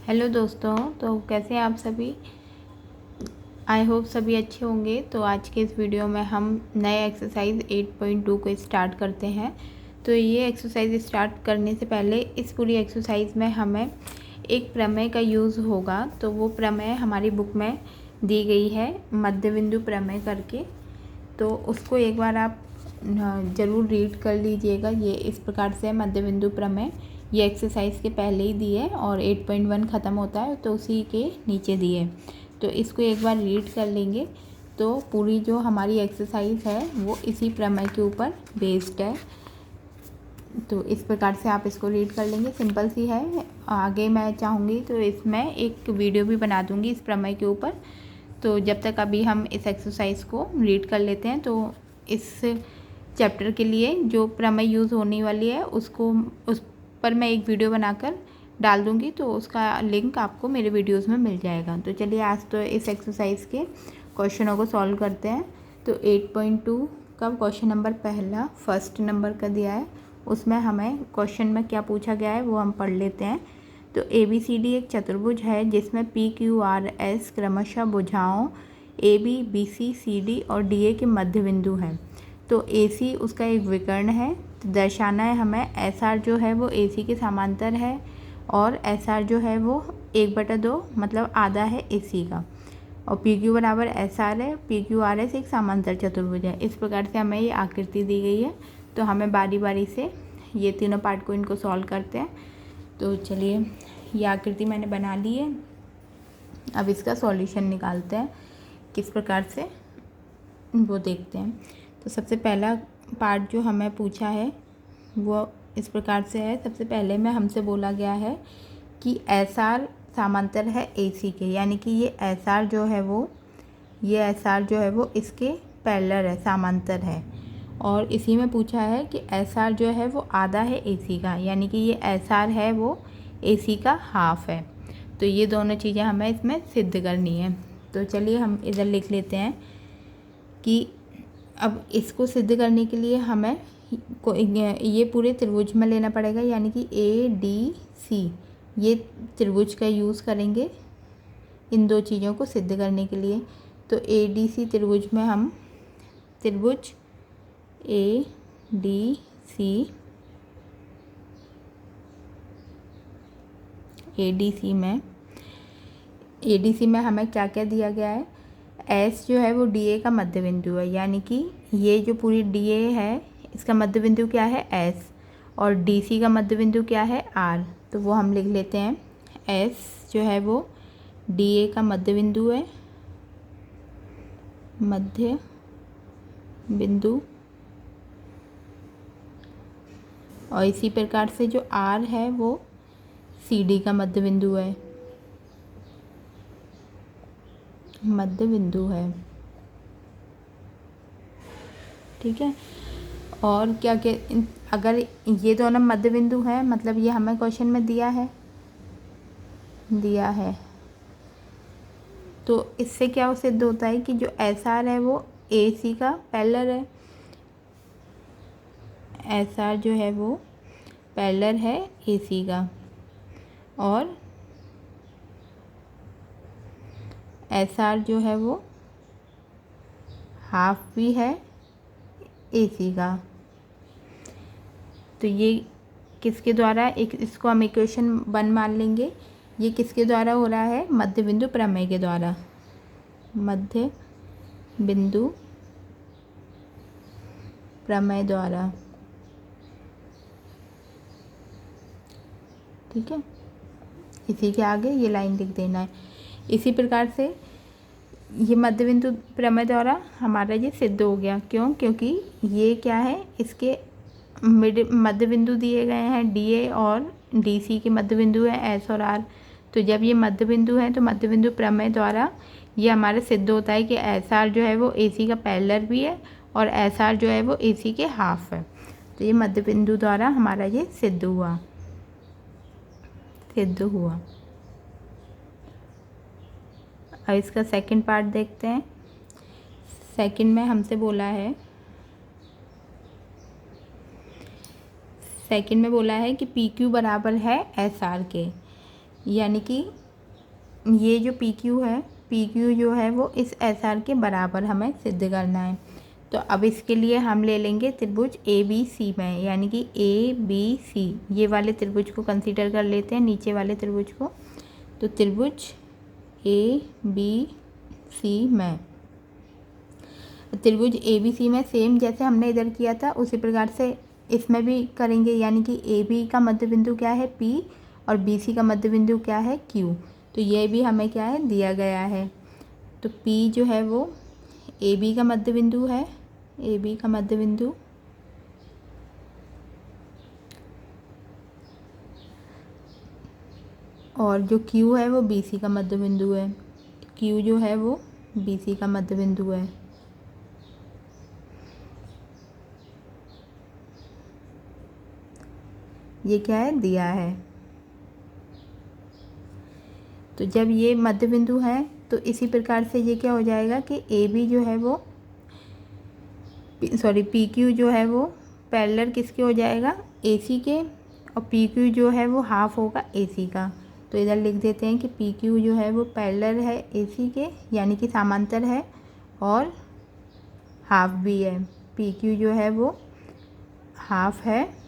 Hello दोस्तों, तो कैसे हैं आप सभी। आई होप सभी अच्छे होंगे। तो आज के इस वीडियो में हम नए एक्सरसाइज 8.2 को स्टार्ट करते हैं। तो ये एक्सरसाइज स्टार्ट करने से पहले इस पूरी एक्सरसाइज में हमें एक प्रमेय का यूज़ होगा। तो वो प्रमेय हमारी बुक में दी गई है, मध्य बिंदु प्रमेय करके। तो उसको एक बार आप ज़रूर रीड कर लीजिएगा। ये इस प्रकार से मध्य बिंदु प्रमेय, ये एक्सरसाइज के पहले ही दी है और 8.1 ख़त्म होता है तो उसी के नीचे दी है। तो इसको एक बार रीड कर लेंगे तो पूरी जो हमारी एक्सरसाइज है वो इसी प्रमेय के ऊपर बेस्ड है। तो इस प्रकार से आप इसको रीड कर लेंगे, सिंपल सी है। आगे मैं चाहूँगी तो इसमें एक वीडियो भी बना दूँगी इस प्रमेय के ऊपर। तो जब तक अभी हम इस एक्सरसाइज को रीड कर लेते हैं, तो इस चैप्टर के लिए जो प्रमेय यूज़ होने वाली है उस पर मैं एक वीडियो बनाकर डाल दूँगी। तो उसका लिंक आपको मेरे वीडियोस में मिल जाएगा। तो चलिए आज तो इस एक्सरसाइज के क्वेश्चनों को सॉल्व करते हैं। तो 8.2 का क्वेश्चन नंबर पहला फर्स्ट नंबर का दिया है। उसमें हमें क्वेश्चन में क्या पूछा गया है वो हम पढ़ लेते हैं। तो ABCD एक चतुर्भुज है जिसमें PQRS क्रमशः भुजाओं AB BC CD और DA के मध्य बिंदु हैं। तो AC उसका एक विकर्ण है। तो दर्शाना है हमें SR जो है वो AC के समांतर है और SR जो है वो 1/2 मतलब आधा है AC का, और PQ बराबर SR है। PQRS एक समांतर चतुर्भुज है। इस प्रकार से हमें ये आकृति दी गई है। तो हमें बारी बारी से ये तीनों पार्ट को इनको सॉल्व करते हैं। तो चलिए, ये आकृति मैंने बना ली है। अब इसका सॉल्यूशन निकालते हैं किस प्रकार से, वो देखते हैं। तो सबसे पहला पार्ट जो हमें पूछा है वो इस प्रकार से है। सबसे पहले में हमसे बोला गया है कि SR समांतर है AC के, यानी कि ये SR जो है वो इसके पैरेलल है, समांतर है। और इसी में पूछा है कि SR जो है वो आधा है AC का, यानी कि ये SR है वो AC का हाफ है। तो ये दोनों चीज़ें हमें इसमें सिद्ध करनी है। तो चलिए हम इधर लिख लेते हैं कि अब इसको सिद्ध करने के लिए हमें ये पूरे त्रिभुज में लेना पड़ेगा, यानी कि ADC ये त्रिभुज का यूज़ करेंगे इन दो चीज़ों को सिद्ध करने के लिए। तो ADC त्रिभुज में हम त्रिभुज ADC में हमें क्या क्या दिया गया है। S जो है वो DA का मध्य बिंदु है, यानी कि ये जो पूरी DA है इसका मध्य बिंदु क्या है S, और DC का मध्य बिंदु क्या है R। तो वो हम लिख लेते हैं। S जो है वो DA का मध्य बिंदु है, मध्य बिंदु। और इसी प्रकार से जो R है वो CD का मध्य बिंदु है, ठीक है। और क्या अगर ये दोनों मध्य बिंदु हैं, मतलब ये हमें क्वेश्चन में दिया है, तो इससे क्या सिद्ध होता है कि जो SR है वो AC का पैरेलल है। SR जो है वो पैरेलल है AC का, और SR जो है वो हाफ भी है AC का। तो ये किसके द्वारा, इसको हम इक्वेशन 1 मान लेंगे। ये किसके द्वारा हो रहा है, मध्य बिंदु प्रमेय के द्वारा, मध्य बिंदु प्रमेय द्वारा, ठीक है। इसी के आगे ये लाइन लिख देना है। इसी प्रकार से ये मध्य बिंदु प्रमेय द्वारा हमारा ये सिद्ध हो गया। क्यों? क्योंकि ये क्या है, इसके मध्य बिंदु दिए गए हैं DA और DC के मध्य बिंदु है S और R। तो जब ये मध्य बिंदु है तो मध्य बिंदु प्रमेय द्वारा ये हमारा सिद्ध होता है कि SR जो है वो AC का पैरेलल भी है और SR जो है वो AC के हाफ है। तो ये मध्य बिंदु द्वारा हमारा ये सिद्ध हुआ। अब इसका सेकंड पार्ट देखते हैं। सेकंड में हमसे बोला है कि PQ बराबर है SR के, यानी कि ये जो पी क्यू है, पी क्यू जो है वो इस एस आर के बराबर हमें सिद्ध करना है। तो अब इसके लिए हम ले लेंगे त्रिभुज ए बी सी में, यानी कि ए बी सी ये वाले त्रिभुज को कंसीडर कर लेते हैं, नीचे वाले त्रिभुज को। तो त्रिभुज ए बी सी में, त्रिभुज ए बी सी में सेम जैसे हमने इधर किया था उसी प्रकार से इसमें भी करेंगे, यानी कि ए बी का मध्य बिंदु क्या है P और बी सी का मध्य बिंदु क्या है Q। तो ये भी हमें क्या है दिया गया है। तो P जो है वो ए बी का मध्य बिंदु है, ए बी का मध्य बिंदु, और जो Q है वो बी सी का मध्य बिंदु है, Q जो है वो बी सी का मध्य बिंदु है। ये क्या है दिया है। तो जब ये मध्य बिंदु है तो इसी प्रकार से ये क्या हो जाएगा कि ए बी जो है वो पी क्यू जो है वो पैरेलल किसके हो जाएगा ए सी के, और पी क्यू जो है वो हाफ होगा ए सी का। तो इधर लिख देते हैं कि पी क्यू जो है वो पैरेलल है ए सी के, यानी कि समांतर है, और हाफ भी है। पी क्यू जो है वो हाफ है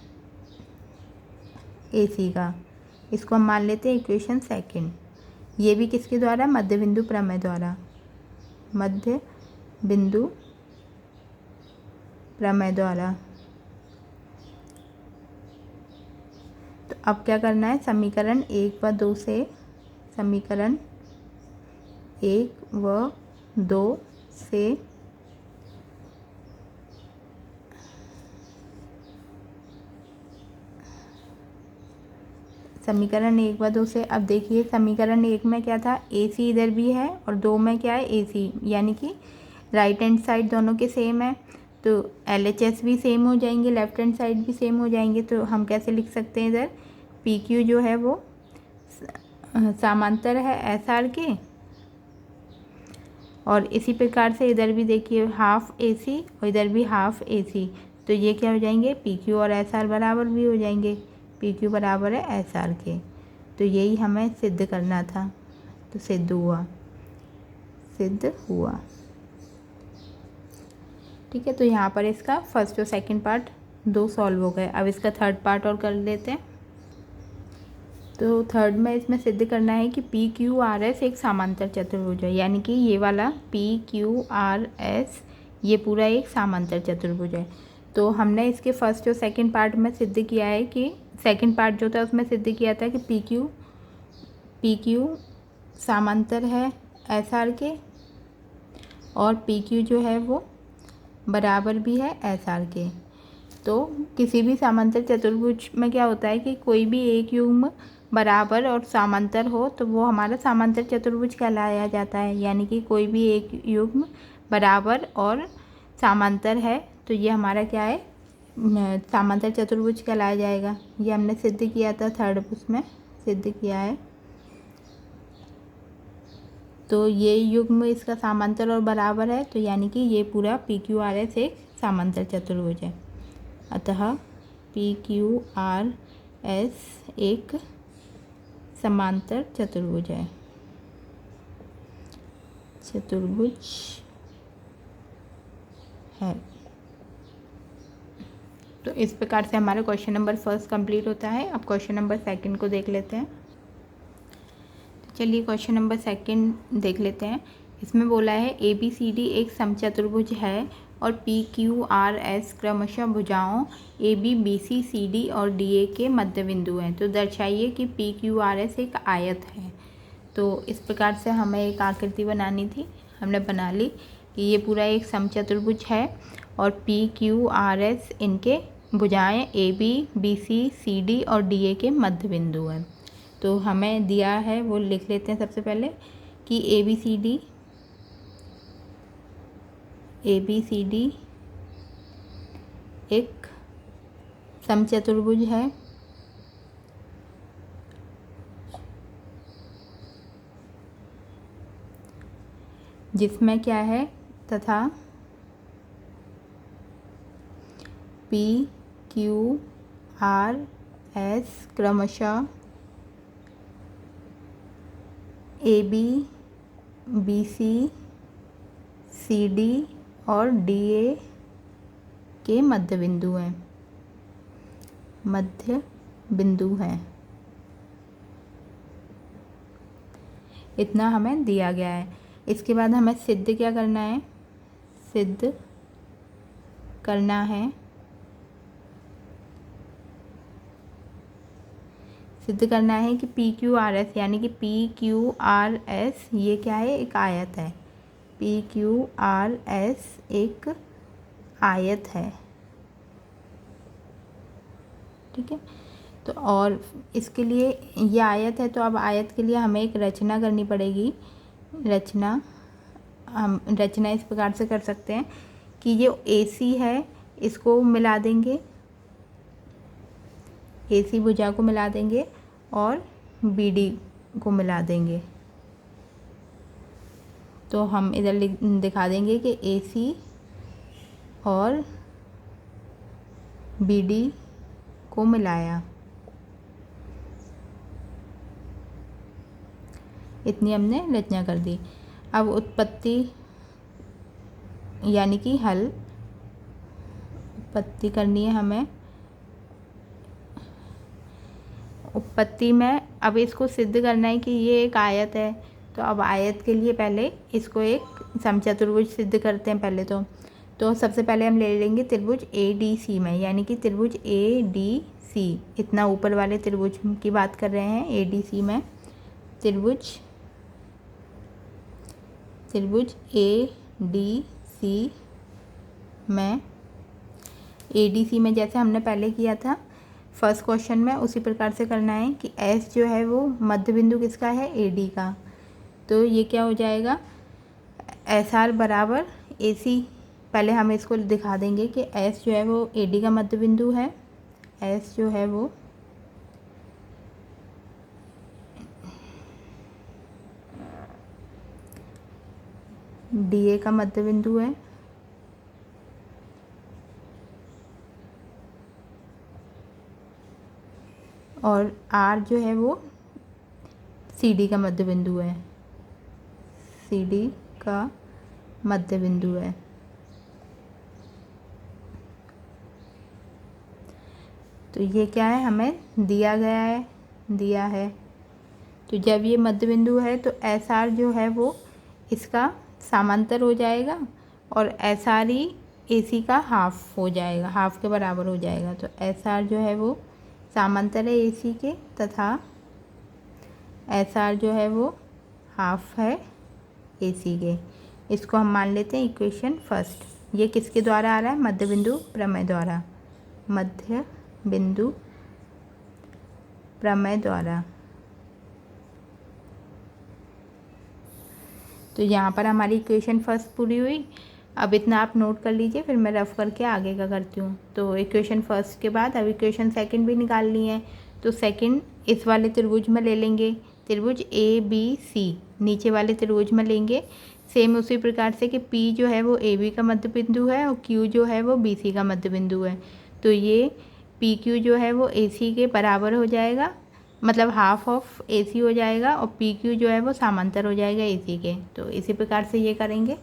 ए सी का। इसको हम मान लेते हैं इक्वेशन सेकंड। ये भी किसके द्वारा, मध्य बिंदु प्रमेय द्वारा, मध्य बिंदु प्रमेय द्वारा। तो अब क्या करना है, समीकरण 1 व 2 से, समीकरण 1 व 2 से समीकरण 1 व 2 से, अब देखिए समीकरण 1 में क्या था, ए सी इधर भी है और 2 में क्या है ए सी, यानी कि राइट हैंड साइड दोनों के सेम है, तो एल एच एस भी सेम हो जाएंगे, लेफ्ट हैंड साइड भी सेम हो जाएंगे। तो हम कैसे लिख सकते हैं, इधर पी क्यू जो है वो समांतर है एस आर के, और इसी प्रकार से इधर भी देखिए हाफ ए सी और इधर भी हाफ ए सी। तो ये क्या हो जाएंगे, पी क्यू और एस आर बराबर भी हो जाएंगे, पी क्यू बराबर है एस आर के। तो यही हमें सिद्ध करना था, तो सिद्ध हुआ, सिद्ध हुआ। ठीक है, तो यहाँ पर इसका फर्स्ट और सेकंड पार्ट 2 सॉल्व हो गए। अब इसका थर्ड पार्ट और कर लेते हैं। तो थर्ड में इसमें सिद्ध करना है कि पी क्यू आर एस एक समांतर चतुर्भुज है, यानी कि ये वाला पी क्यू आर एस ये पूरा एक समांतर चतुर्भुज है। तो हमने इसके फर्स्ट और सेकंड पार्ट में सिद्ध किया है कि सेकंड पार्ट जो था उसमें सिद्ध किया था कि पी क्यू समांतर है एस आर के, और पी क्यू जो है वो बराबर भी है एस आर के। तो किसी भी समांतर चतुर्भुज में क्या होता है कि कोई भी एक युग्म बराबर और समांतर हो तो वो हमारा समांतर चतुर्भुज कहलाया जाता है, यानी कि कोई भी एक युग्म बराबर और समांतर है तो ये हमारा क्या है, समांतर चतुर्भुज कहलाया जाएगा। ये हमने सिद्ध किया था, थर्ड उसमें सिद्ध किया है। तो ये युग्म इसका समांतर और बराबर है, तो यानी कि ये पूरा पी क्यू आर एस एक समांतर चतुर्भुज है। अतः पी क्यू आर एस एक समांतर चतुर्भुज है, चतुर्भुज है। तो इस प्रकार से हमारा क्वेश्चन नंबर फर्स्ट कंप्लीट होता है। अब क्वेश्चन नंबर सेकंड को देख लेते हैं। तो चलिए क्वेश्चन नंबर सेकंड देख लेते हैं। इसमें बोला है ए बी सी डी एक समचतुर्भुज है और पी क्यू आर एस क्रमशः भुजाओं A B B C C D और डी ए के मध्य बिंदु हैं। तो दर्शाइए कि पी क्यू आर एस एक आयत है। तो इस प्रकार से हमें एक आकृति बनानी थी, हमने बना ली कि ये पूरा एक समचतुर्भुज है और पी क्यू आर एस इनके भुजाएं A B B C C D और डी ए के मध्य बिंदु हैं। तो हमें दिया है वो लिख लेते हैं सबसे पहले कि ए बी सी डी एक समचतुर्भुज है जिसमें क्या है, तथा पी क्यू आर एस क्रमशः A B, B C, C D और डी ए के मध्य बिंदु हैं, मध्य बिंदु हैं। इतना हमें दिया गया है। इसके बाद हमें सिद्ध क्या करना है, सिद्ध करना है, सिद्ध करना है कि पी क्यू आर एस, यानी कि पी क्यू आर एस ये क्या है, एक आयत है। पी क्यू आर एस एक आयत है, ठीक है। तो और इसके लिए ये आयत है, तो अब आयत के लिए हमें एक रचना करनी पड़ेगी। रचना हम रचना इस प्रकार से कर सकते हैं कि ये ए सी है, इसको मिला देंगे, ए सी भुजा को मिला देंगे और बी डी को मिला देंगे। तो हम इधर दिखा देंगे कि ए सी और बी डी को मिलाया। इतनी हमने रचना कर दी। अब उत्पत्ति यानी कि हल, उत्पत्ति करनी है हमें। उत्पत्ति में अब इसको सिद्ध करना है कि ये एक आयत है। तो अब आयत के लिए पहले इसको एक समचतुर्भुज सिद्ध करते हैं पहले। तो सबसे पहले हम ले लेंगे त्रिभुज ए डी सी में, यानी कि त्रिभुज ए डी सी, इतना ऊपर वाले त्रिभुज की बात कर रहे हैं। ए डी सी में त्रिभुज ए डी सी में, ए डी सी में जैसे हमने पहले किया था फर्स्ट क्वेश्चन में, उसी प्रकार से करना है कि एस जो है वो मध्य बिंदु किसका है, ए डी का। तो ये क्या हो जाएगा, एस आर बराबर ए सी। पहले हम इसको दिखा देंगे कि एस जो है वो ए डी का मध्य बिंदु है, एस जो है वो डी ए का मध्य बिंदु है, और आर जो है वो सी डी का मध्य बिंदु है, सी डी का मध्य बिंदु है। तो ये क्या है, हमें दिया गया है, दिया है। तो जब ये मध्य बिंदु है तो एस आर जो है वो इसका समांतर हो जाएगा और एस आर ही ए सी का हाफ हो जाएगा, हाफ के बराबर हो जाएगा। तो एस आर जो है वो समांतर है ए सी के, तथा एस आर जो है वो हाफ है ए सी के। इसको हम मान लेते हैं इक्वेशन फर्स्ट। ये किसके द्वारा आ रहा है, मध्य बिंदु प्रमेय द्वारा, मध्य बिंदु प्रमेय द्वारा। तो यहाँ पर हमारी इक्वेशन फर्स्ट पूरी हुई। अब इतना आप नोट कर लीजिए, फिर मैं रफ करके आगे का करती हूँ। तो इक्वेशन फर्स्ट के बाद अब इक्वेशन सेकंड भी निकालनी है। तो सेकंड इस वाले त्रिभुज में ले लेंगे, त्रिभुज ए बी सी, नीचे वाले त्रिभुज में लेंगे। सेम उसी प्रकार से कि P जो है वो ए बी का मध्य बिंदु है और Q जो है वो बी सी का मध्य बिंदु है। तो ये पी क्यू जो है वो ए सी के बराबर हो जाएगा, मतलब हाफ ऑफ ए सी हो जाएगा, और पी क्यू जो है वो समांतर हो जाएगा ए सी के। तो इसी प्रकार से ये करेंगे।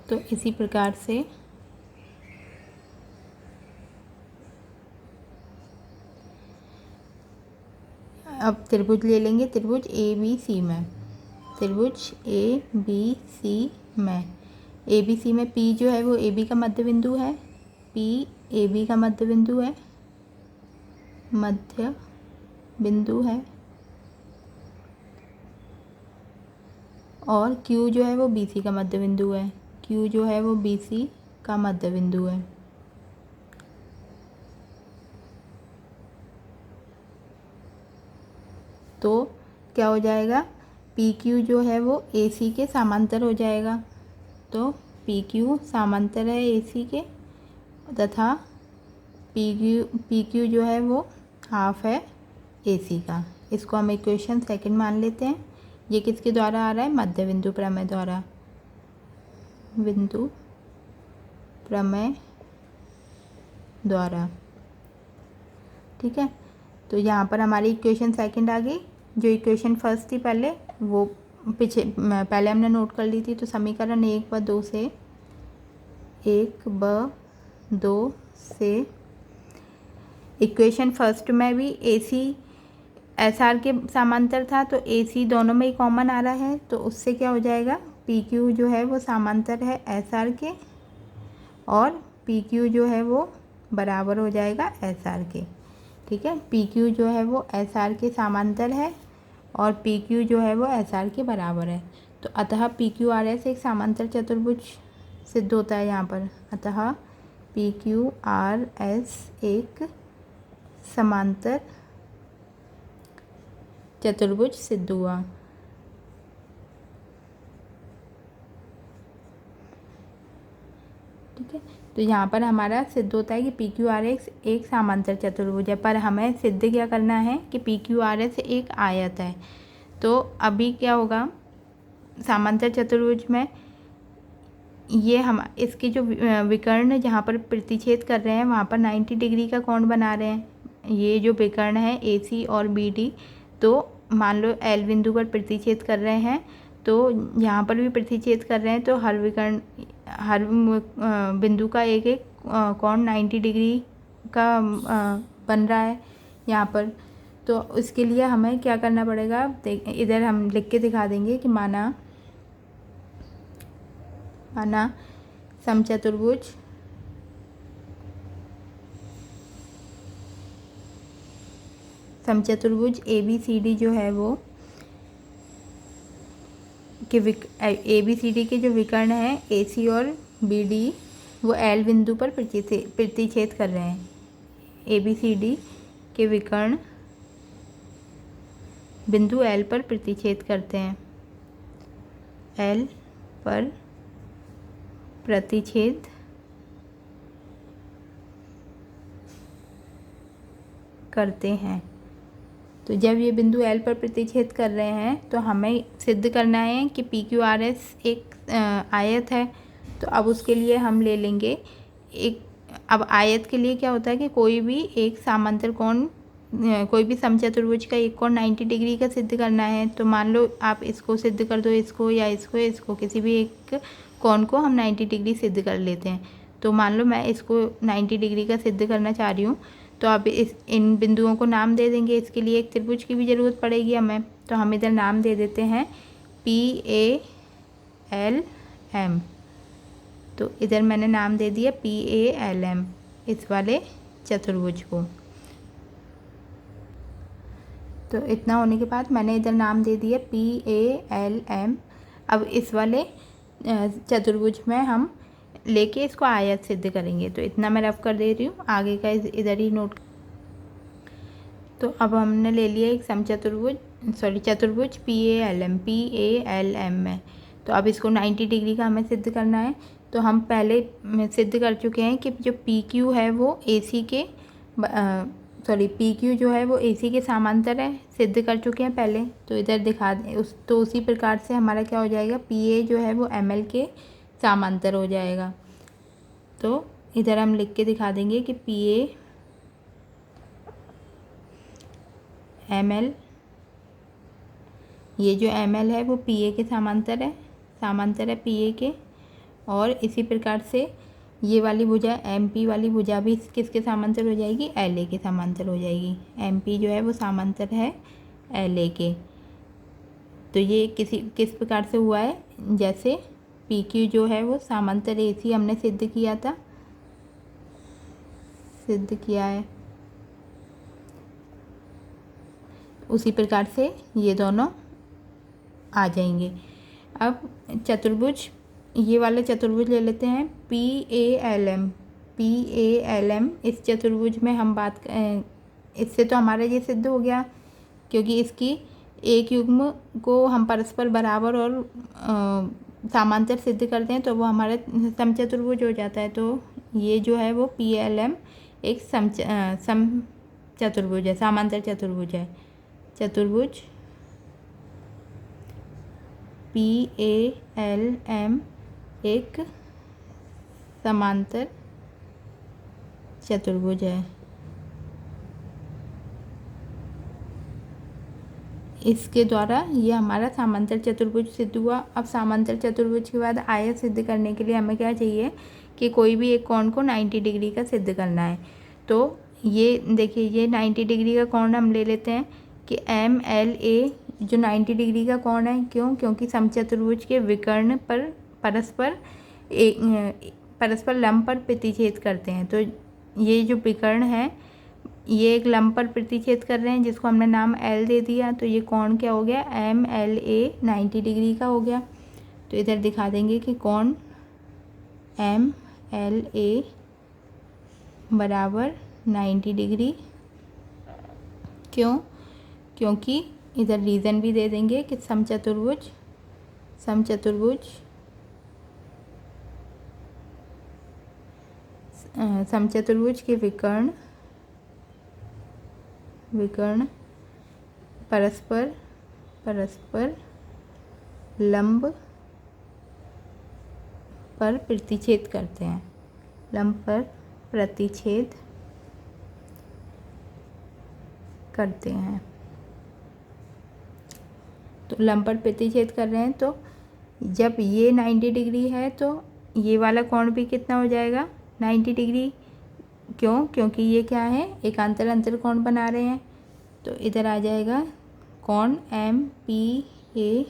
तो इसी प्रकार से अब त्रिभुज ले लेंगे, त्रिभुज ए बी सी में, त्रिभुज ए बी सी में, ए बी सी में P जो है वो ए बी का मध्य बिंदु है, P ए बी का मध्य बिंदु है, मध्य बिंदु है, और Q जो है वो बी सी का मध्य बिंदु है, Q जो है वो बी सी का मध्य बिंदु है। तो क्या हो जाएगा, पी क्यू जो है वो ए सी के समांतर हो जाएगा। तो पी क्यू समांतर है ए सी के, तथा पी क्यू जो है वो हाफ है ए सी का। इसको हम इक्वेशन सेकंड मान लेते हैं। ये किसके द्वारा आ रहा है, मध्य बिंदु प्रमेय द्वारा, बिंदु प्रमेय द्वारा। ठीक है, तो यहाँ पर हमारी इक्वेशन सेकंड आ गई। जो इक्वेशन फर्स्ट थी पहले वो पहले हमने नोट कर ली थी। तो समीकरण 1/2 से 1/2 से इक्वेशन फर्स्ट में भी AC SR के समांतर था, तो AC दोनों में ही कॉमन आ रहा है, तो उससे क्या हो जाएगा, PQ जो है वो समांतर है SR के और PQ जो है वो बराबर हो जाएगा SR के। ठीक है, PQ जो है वो SR के समांतर है और PQ जो है वो SR के बराबर है। तो अतः PQRS एक समांतर चतुर्भुज सिद्ध होता है यहाँ पर। अतः PQRS एक समांतर चतुर्भुज सिद्ध हुआ। ठीक है, तो यहाँ पर हमारा सिद्ध होता है कि PQRS एक समांतर चतुर्भुज है, पर हमें सिद्ध क्या करना है कि PQRS एक आयत है। तो अभी क्या होगा, समांतर चतुर्भुज में ये हम इसके जो विकर्ण जहाँ पर प्रतिच्छेद कर रहे हैं वहाँ पर 90 डिग्री का कोण बना रहे हैं। ये जो विकर्ण है AC और BD, तो मान लो L बिंदु पर प्रतिच्छेद कर रहे हैं, तो यहाँ पर भी प्रतिच्छेद कर रहे हैं, तो हर विकर्ण हर बिंदु का एक एक कोण 90 डिग्री का बन रहा है यहाँ पर। तो उसके लिए हमें क्या करना पड़ेगा, इधर हम लिख के दिखा देंगे कि माना समचतुर्भुज ABCD जो है वो कि ABCD के जो विकर्ण हैं AC और BD वो L बिंदु पर प्रतिच्छेद कर रहे हैं। ABCD के विकर्ण बिंदु L पर प्रतिच्छेद करते हैं, L पर प्रतिच्छेद करते हैं। तो जब ये बिंदु L पर प्रतिच्छेद कर रहे हैं तो हमें सिद्ध करना है कि PQRS एक आयत है। तो अब उसके लिए हम ले लेंगे अब आयत के लिए क्या होता है कि कोई भी एक समांतर कोण, कोई भी समचतुर्भुज का एक कोण 90 डिग्री का सिद्ध करना है। तो मान लो आप इसको सिद्ध कर दो, इसको या इसको किसी भी एक कोण को हम 90 डिग्री सिद्ध कर लेते हैं। तो मान लो मैं इसको 90 डिग्री का सिद्ध करना चाह रही हूँ, तो अब इन बिंदुओं को नाम दे देंगे। इसके लिए एक त्रिभुज की भी ज़रूरत पड़ेगी हमें, तो हम इधर नाम दे देते हैं PALM। तो इधर मैंने नाम दे दिया PALM इस वाले चतुर्भुज को। तो इतना होने के बाद मैंने इधर नाम दे दिया PALM। अब इस वाले चतुर्भुज में हम लेके इसको आयत सिद्ध करेंगे। तो इतना मैं रफ कर दे रही हूँ, आगे का इधर ही नोट। तो अब हमने ले लिया एक चतुर्भुज PALM में। तो अब इसको 90 डिग्री का हमें सिद्ध करना है। तो हम पहले सिद्ध कर चुके हैं कि जो PQ है वो PQ जो है वो AC के समांतर है, सिद्ध कर चुके हैं पहले। तो इधर दिखा दें तो उसी प्रकार से हमारा क्या हो जाएगा, PA जो है वो ML के समांतर हो जाएगा। तो इधर हम लिख के दिखा देंगे कि PA ML, ये जो ML है वो PA के समांतर है PA के। और इसी प्रकार से ये वाली भुजा MP वाली भुजा भी किसके समांतर हो जाएगी, LA के समांतर हो जाएगी। MP जो है वो समांतर है LA के। तो ये किस प्रकार से हुआ है, जैसे PQ जो है वो समांतर AC हमने सिद्ध किया है, उसी प्रकार से ये दोनों आ जाएंगे। अब चतुर्भुज, ये वाला चतुर्भुज ले लेते हैं PALM। इस चतुर्भुज में हम इससे तो हमारा ये सिद्ध हो गया, क्योंकि इसकी एक युग्म को हम परस्पर बराबर और समांतर सिद्ध करते हैं तो वो हमारा समचतुर्भुज हो जाता है। तो ये जो है वो PALM एक समचतुर्भुज है, समांतर चतुर्भुज है। चतुर्भुज PALM एक समांतर चतुर्भुज है। इसके द्वारा ये हमारा समांतर चतुर्भुज सिद्ध हुआ। अब समांतर चतुर्भुज के बाद आयत सिद्ध करने के लिए हमें क्या चाहिए कि कोई भी एक कोण को 90 डिग्री का सिद्ध करना है। तो ये देखिए, ये 90 डिग्री का कोण हम ले लेते हैं कि MLA जो 90 डिग्री का कोण है। क्यों? क्योंकि समचतुर्भुज के विकर्ण पर परस्पर लंब पर प्रतिच्छेद करते हैं। तो ये जो विकर्ण है ये एक लंब पर प्रतिच्छेद कर रहे हैं जिसको हमने नाम L दे दिया। तो ये कोण क्या हो गया? MLA 90 डिग्री का हो गया। तो इधर दिखा देंगे कि कोण MLA बराबर 90 डिग्री। क्यों? क्योंकि इधर रीज़न भी दे देंगे कि समचतुर्भुज के विकर्ण परस्पर लंब पर प्रतिच्छेद करते हैं, लंब पर प्रतिच्छेद करते हैं। तो लंब पर प्रतिच्छेद कर रहे हैं, तो जब ये 90 डिग्री है तो ये वाला कोण भी कितना हो जाएगा? 90 डिग्री। क्यों? क्योंकि ये क्या है? एकांतर अंतर कोण बना रहे हैं। तो इधर आ जाएगा कोण MPA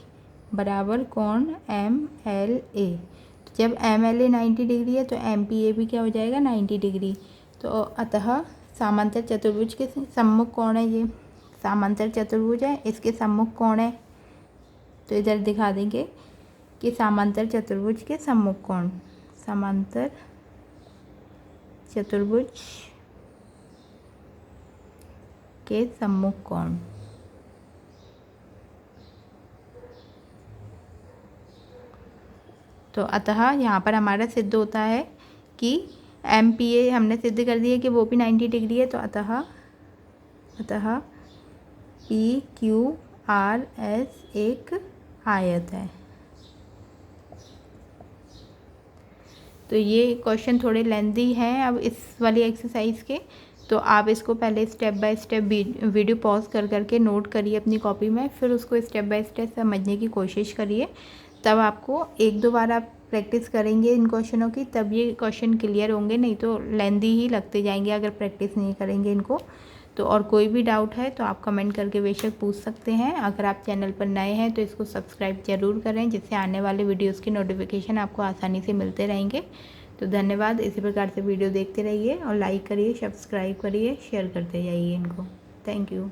बराबर कोण MLA। तो जब MLA 90 डिग्री है तो MPA भी क्या हो जाएगा? 90 डिग्री। तो अतः समांतर चतुर्भुज के सम्मुख कोण है, ये समांतर चतुर्भुज है, इसके सम्मुख कोण है। तो इधर दिखा देंगे कि समांतर चतुर्भुज के सम्मुख कोण, समांतर चतुर्भुज के सम्मुख कोण। तो अतः यहाँ पर हमारा सिद्ध होता है कि MPA हमने सिद्ध कर दिया कि वो भी 90 डिग्री है। तो अतः PQRS एक आयत है। तो ये क्वेश्चन थोड़े लेंथी हैं अब इस वाली एक्सरसाइज के, तो आप इसको पहले step by step video pause करके नोट करिए अपनी कॉपी में, फिर उसको स्टेप बाय स्टेप समझने की कोशिश करिए। तब आपको एक दो बार आप प्रैक्टिस करेंगे इन क्वेश्चनों की, तब ये क्वेश्चन क्लियर होंगे, नहीं तो लेंथी ही लगते जाएंगे अगर प्रैक्टिस नहीं करेंगे इनको। तो और कोई भी डाउट है तो आप कमेंट करके बेशक पूछ सकते हैं। अगर आप चैनल पर नए हैं तो इसको सब्सक्राइब ज़रूर करें, जिससे आने वाले वीडियोस की नोटिफिकेशन आपको आसानी से मिलते रहेंगे। तो धन्यवाद। इसी प्रकार से वीडियो देखते रहिए और लाइक करिए, सब्सक्राइब करिए, शेयर करते जाइए इनको। Thank you.